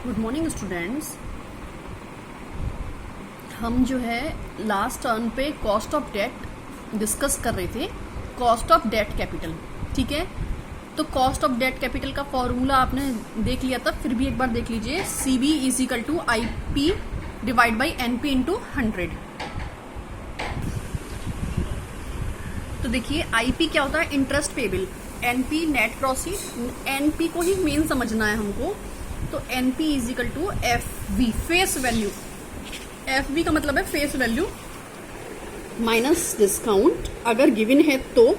Good morning students. हम जो है लास्ट टर्न पे कॉस्ट ऑफ डेट डिस्कस कर रहे थे, कॉस्ट ऑफ डेट कैपिटल। ठीक है, तो कॉस्ट ऑफ डेट कैपिटल का फॉर्मूला आपने देख लिया था, फिर भी एक बार देख लीजिए। C B is equal to I P divide by N P into 100। तो देखिए आई पी क्या होता है, interest payable, N P net proceed. N P को ही मेन समझना है हमको, तो N P is equal to F V, face value. F V का मतलब है फेस वैल्यू माइनस डिस्काउंट अगर गिवन है तो,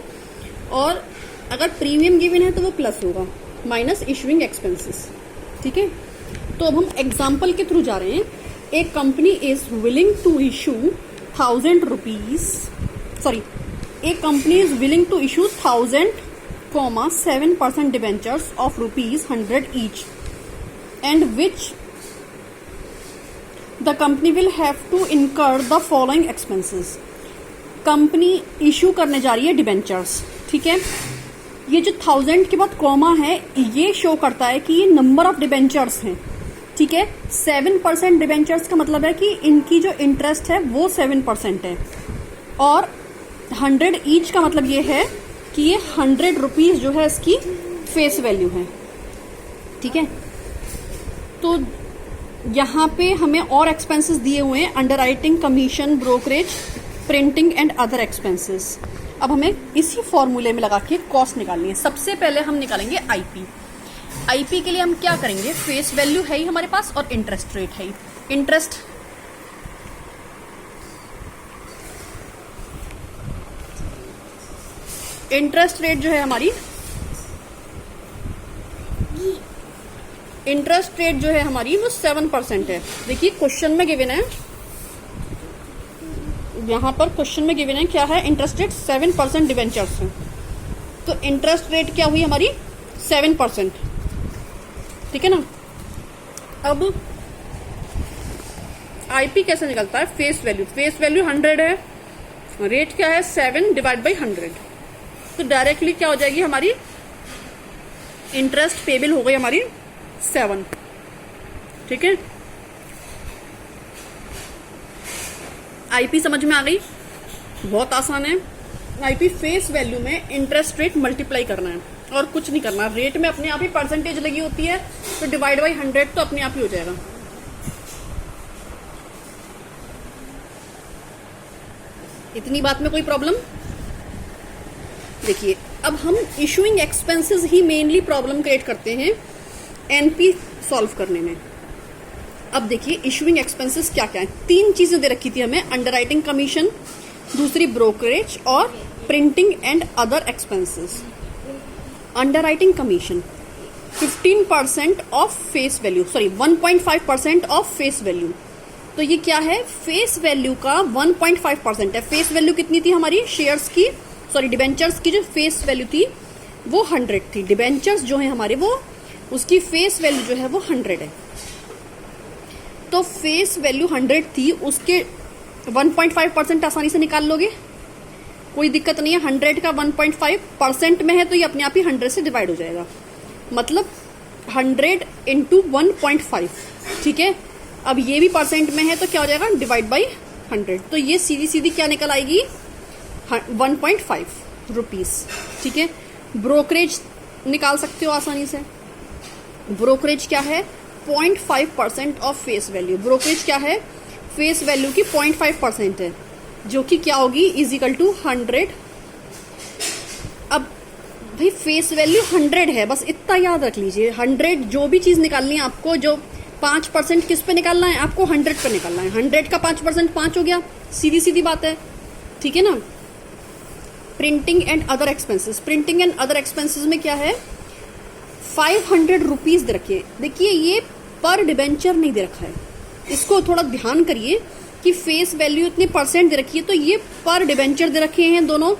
और अगर प्रीमियम गिवन है तो वो प्लस होगा, माइनस इशूइंग एक्सपेंसेस। ठीक है, तो अब हम एग्जाम्पल के थ्रू जा रहे हैं। एक company is willing to issue 1000 rupees, sorry, एक company is willing to issue 1000,7% debentures of ₹100 each, and which the company will have to incur the following expenses। Company issue करने जा रही है डिबेंचर्स। ठीक है, ये जो 1000 के बाद कॉमा है ये शो करता है कि ये नंबर ऑफ डिबेंचर्स हैं। ठीक है, 7% डिबेंचर्स का मतलब है कि इनकी जो इंटरेस्ट है वो 7% है, और 100 ईच का मतलब ये है कि ये 100 रुपीज जो है इसकी फेस वैल्यू है। ठीक है, तो यहाँ पे हमें और एक्सपेंसेस दिए हुए हैं, underwriting commission, brokerage, printing and other expenses. अब हमें इसी फॉर्मूले में लगा के कॉस्ट निकालनी है। सबसे पहले हम निकालेंगे आईपी। आईपी के लिए हम क्या करेंगे, फेस वैल्यू है ही हमारे पास और इंटरेस्ट रेट है ही। इंटरेस्ट रेट जो है हमारी, इंटरेस्ट रेट जो है हमारी वो 7% है। देखिए क्वेश्चन में गिवन है, यहाँ पर क्वेश्चन में गिवन है क्या है, इंटरेस्ट रेट 7% डिबेंचर्स है। तो इंटरेस्ट रेट क्या हुई हमारी, 7%। ठीक है ना। अब आईपी कैसे निकलता है, फेस वैल्यू, फेस वैल्यू 100 है, रेट क्या है 7 डिवाइड बाई 100। तो डायरेक्टली क्या हो जाएगी हमारी, इंटरेस्ट पेबल हो गई हमारी 7। ठीक है, आईपी समझ में आ गई, बहुत आसान है। आईपी फेस वैल्यू में इंटरेस्ट रेट मल्टीप्लाई करना है और कुछ नहीं करना। रेट में अपने आप ही परसेंटेज लगी होती है, तो डिवाइड बाई 100 तो अपने आप ही हो जाएगा। इतनी बात में कोई प्रॉब्लम? देखिए अब हम इशूइंग एक्सपेंसेस ही मेनली प्रॉब्लम क्रिएट करते हैं एनपी सॉल्व करने में। अब देखिए इशूइंग एक्सपेंसेस क्या क्या है, 3 चीजें दे रखी थी हमें, अंडरराइटिंग कमीशन, दूसरी ब्रोकरेज और printing and other expenses. Underwriting commission 15% of face value, sorry 1.5% of face value. तो ये क्या है, फेस वैल्यू का 1.5% है। फेस वैल्यू कितनी थी हमारी शेयर्स की, सॉरी डिबेंचर्स की जो फेस वैल्यू थी वो 100 थी। डिबेंचर्स जो है हमारे वो, उसकी फेस वैल्यू जो है वो 100 है। तो फेस वैल्यू 100 थी, उसके 1.5% आसानी से निकाल लोगे, कोई दिक्कत नहीं है। 100 का 1.5% में है तो ये अपने आप ही 100 से डिवाइड हो जाएगा, मतलब 100 इंटू 1.5। ठीक है, अब ये भी परसेंट में है तो क्या हो जाएगा, डिवाइड बाई 100। तो ये सीधी सीधी क्या निकल आएगी, 1.5 रुपीज। ठीक है, ब्रोकरेज निकाल सकते हो आसानी से। ब्रोकरेज क्या है, 0.5% ऑफ फेस वैल्यू। ब्रोकरेज क्या है, फेस वैल्यू की 0.5% है, जो कि क्या होगी, इज इक्वल टू 100। अब भाई फेस वैल्यू 100 है, बस इतना याद रख लीजिए। 100 जो भी चीज निकालनी है आपको, जो 5% किस पे निकालना है आपको, 100 पे निकालना है। 100 का 5% 5 हो गया, सीधी सीधी बात है। ठीक है ना। Printing and other expenses, printing and other expenses में क्या है, 500 रुपीज दे रखिए। देखिए ये पर डिबेंचर नहीं दे रखा है, इसको थोड़ा ध्यान करिए कि फेस वैल्यू इतनी परसेंट दे रखी है, तो ये पर डिबेंचर दे रखे हैं दोनों,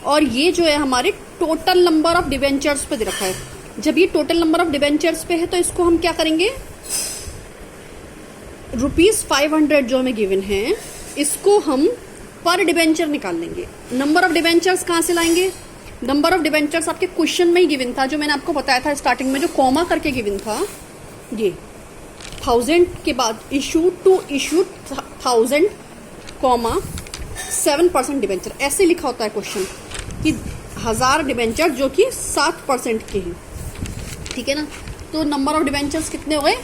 और ये जो है हमारे टोटल नंबर ऑफ डिबेंचर्स पे दे रखा है। जब ये टोटल नंबर ऑफ डिबेंचर्स पे है तो इसको हम क्या करेंगे, ₹500 जो हमें गिवन है, इसको हम पर डिबेंचर निकाल लेंगे। नंबर ऑफ डिबेंचर्स कहां से लाएंगे, नंबर ऑफ डिबेंचर्स आपके क्वेश्चन में ही गिवन था, जो मैंने आपको बताया था स्टार्टिंग में, जो कॉमा करके गिवन था ये। 1000 के बाद issue to issue 1000 comma 7% debenture, ऐसे लिखा होता है क्वेश्चन कि 1000 डिबेंचर जो कि 7% के हैं, ठीक है ना। तो नंबर ऑफ डिबेंचर्स कितने हो गए,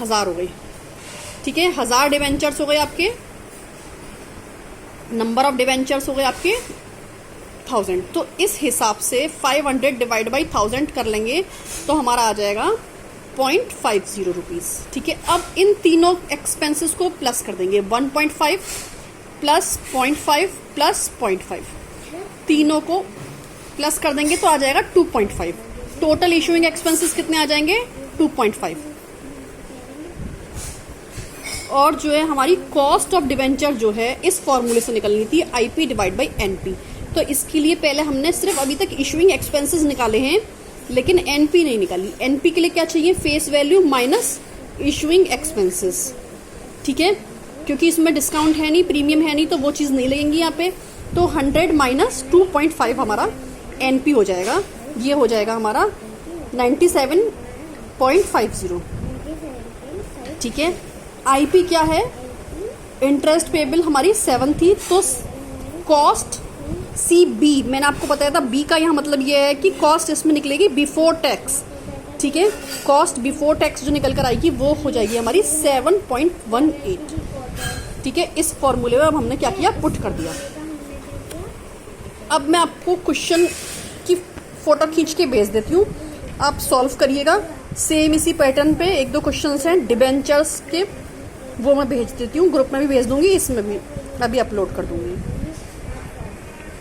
1000 हो गए, ठीक है। 1000 डिबेंचर्स हो गए आपके, नंबर ऑफ डिबेंचर्स हो गए आपके 1000। तो इस हिसाब से 500 डिवाइड बाई 1000 कर लेंगे तो हमारा आ जाएगा 0.50 रुपीज, ठीक है। अब इन तीनों एक्सपेंसेस को प्लस कर देंगे, 1.5 प्लस 0.5 प्लस 0.5, तीनों को प्लस कर देंगे तो आ जाएगा 2.5। टोटल इशूइंग एक्सपेंसेस कितने आ जाएंगे, 2.5। और जो है हमारी कॉस्ट ऑफ डिवेंचर जो है इस फॉर्मूले से निकलनी थी, आईपी डिवाइड बाई एनपी। तो इसके लिए पहले हमने सिर्फ अभी तक इशूइंग एक्सपेंसेस निकाले हैं, लेकिन एनपी नहीं निकाली। एनपी के लिए क्या चाहिए, face value minus issuing expenses, ठीक है, क्योंकि इसमें डिस्काउंट है नहीं, प्रीमियम है नहीं, तो वो चीज़ नहीं लगेंगी यहाँ पे। तो 100 माइनस 2.5 हमारा एनपी हो जाएगा, ये हो जाएगा हमारा 97.50, ठीक है। आईपी क्या है, इंटरेस्ट पेबल हमारी 7 थी, तो कॉस्ट सी बी मैंने आपको बताया था, बी का यहाँ मतलब ये है कि कॉस्ट इसमें निकलेगी बिफोर टैक्स, ठीक है। कॉस्ट बिफोर टैक्स जो निकल कर आएगी वो हो जाएगी हमारी 7.18, ठीक है। इस फॉर्मूले में अब हमने क्या किया, पुट कर दिया। अब मैं आपको क्वेश्चन की फोटो खींच के भेज देती हूँ, आप सॉल्व करिएगा। सेम इसी पैटर्न पे 1-2 क्वेश्चंस हैं डिबेंचर्स के, वो मैं भेज देती हूँ, ग्रुप में भी भेज दूंगी, इसमें भी अभी अपलोड कर दूंगी।